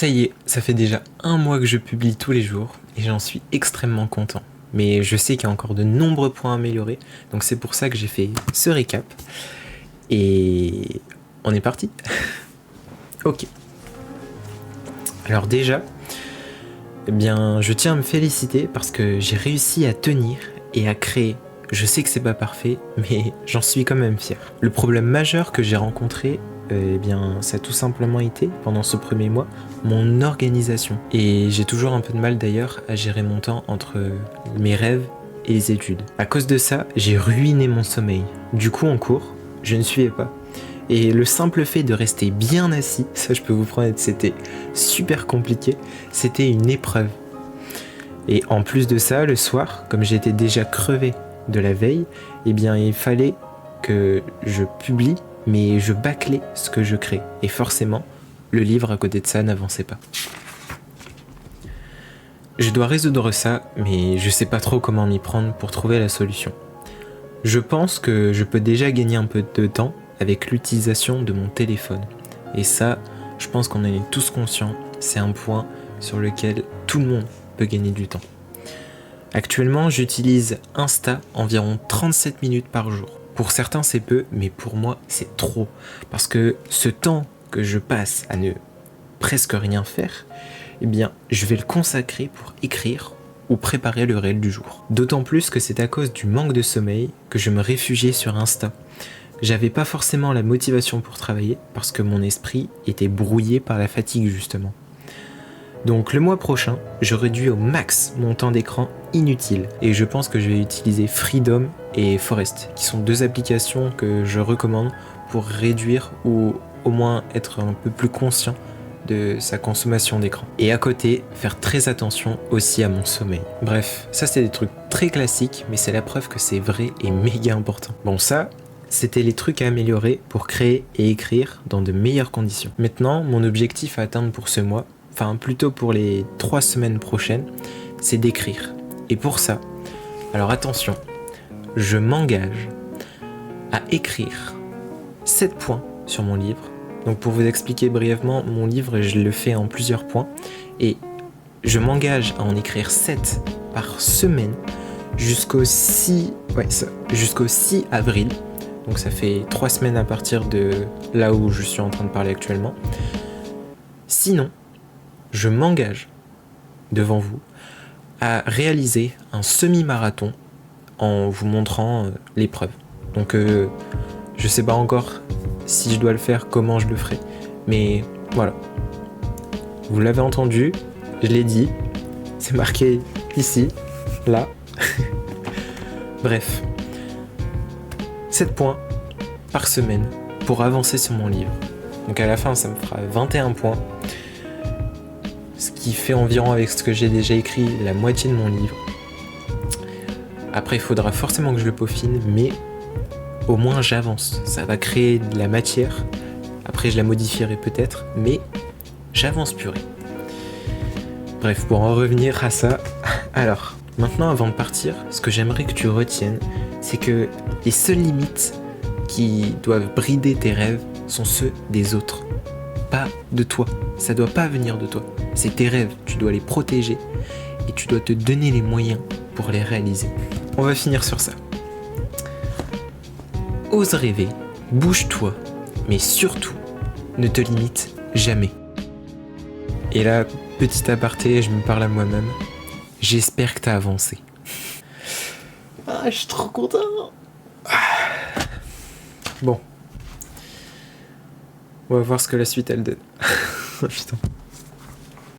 Ça y est, ça fait déjà 1 mois que je publie tous les jours et j'en suis extrêmement content. Mais je sais qu'il y a encore de nombreux points à améliorer, donc c'est pour ça que j'ai fait ce récap. Et on est parti. Ok. Alors déjà, eh bien, je tiens à me féliciter parce que j'ai réussi à tenir et à créer. Je sais que c'est pas parfait, mais j'en suis quand même fier. Le problème majeur que j'ai rencontré, eh bien, ça a tout simplement été, pendant ce premier mois, mon organisation. Et j'ai toujours un peu de mal d'ailleurs à gérer mon temps entre mes rêves et les études. À cause de ça, j'ai ruiné mon sommeil. Du coup, en cours, je ne suivais pas. Et le simple fait de rester bien assis, ça je peux vous promettre, c'était super compliqué. C'était une épreuve. Et en plus de ça, le soir, comme j'étais déjà crevé de la veille, eh bien il fallait que je publie, mais je bâclais ce que je crée. Et forcément, le livre à côté de ça n'avançait pas. Je dois résoudre ça, mais je sais pas trop comment m'y prendre pour trouver la solution. Je pense que je peux déjà gagner un peu de temps avec l'utilisation de mon téléphone. Et ça, je pense qu'on en est tous conscients, c'est un point sur lequel tout le monde peut gagner du temps. Actuellement, j'utilise Insta environ 37 minutes par jour. Pour certains, c'est peu, mais pour moi, c'est trop. Parce que ce temps que je passe à ne presque rien faire, eh bien, je vais le consacrer pour écrire ou préparer le réel du jour. D'autant plus que c'est à cause du manque de sommeil que je me réfugiais sur Insta. J'avais pas forcément la motivation pour travailler parce que mon esprit était brouillé par la fatigue justement. Donc le mois prochain, je réduis au max mon temps d'écran inutile et je pense que je vais utiliser Freedom et Forest, qui sont 2 applications que je recommande pour réduire ou au moins être un peu plus conscient de sa consommation d'écran. Et à côté, faire très attention aussi à mon sommeil. Bref, ça c'est des trucs très classiques, mais c'est la preuve que c'est vrai et méga important. Bon ça, c'était les trucs à améliorer pour créer et écrire dans de meilleures conditions. Maintenant, mon objectif à atteindre pour ce mois, enfin plutôt pour les 3 semaines prochaines, c'est d'écrire. Et pour ça, alors attention, je m'engage à écrire 7 points sur mon livre. Donc pour vous expliquer brièvement, mon livre, je le fais en plusieurs points. Et je m'engage à en écrire 7 par semaine jusqu'au 6 avril. Donc ça fait 3 semaines à partir de là où je suis en train de parler actuellement. Sinon, je m'engage devant vous à réaliser un semi-marathon en vous montrant l'épreuve. Donc je sais pas encore si je dois le faire, comment je le ferai. Mais voilà. Vous l'avez entendu, je l'ai dit. C'est marqué ici, là. Bref. 7 points par semaine pour avancer sur mon livre. Donc à la fin, ça me fera 21 points. Ce qui fait environ, avec ce que j'ai déjà écrit, la moitié de mon livre. Après, il faudra forcément que je le peaufine, mais au moins j'avance. Ça va créer de la matière. Après, je la modifierai peut-être, mais j'avance purée. Bref, pour en revenir à ça, alors, maintenant avant de partir, ce que j'aimerais que tu retiennes, c'est que les seules limites qui doivent brider tes rêves sont ceux des autres, pas de toi. Ça doit pas venir de toi. C'est tes rêves, tu dois les protéger et tu dois te donner les moyens pour les réaliser. On va finir sur ça. Ose rêver, bouge-toi, mais surtout, ne te limite jamais. Et là, petit aparté, je me parle à moi-même. J'espère que t'as avancé. Ah, je suis trop content. Bon. On va voir ce que la suite elle donne. Putain.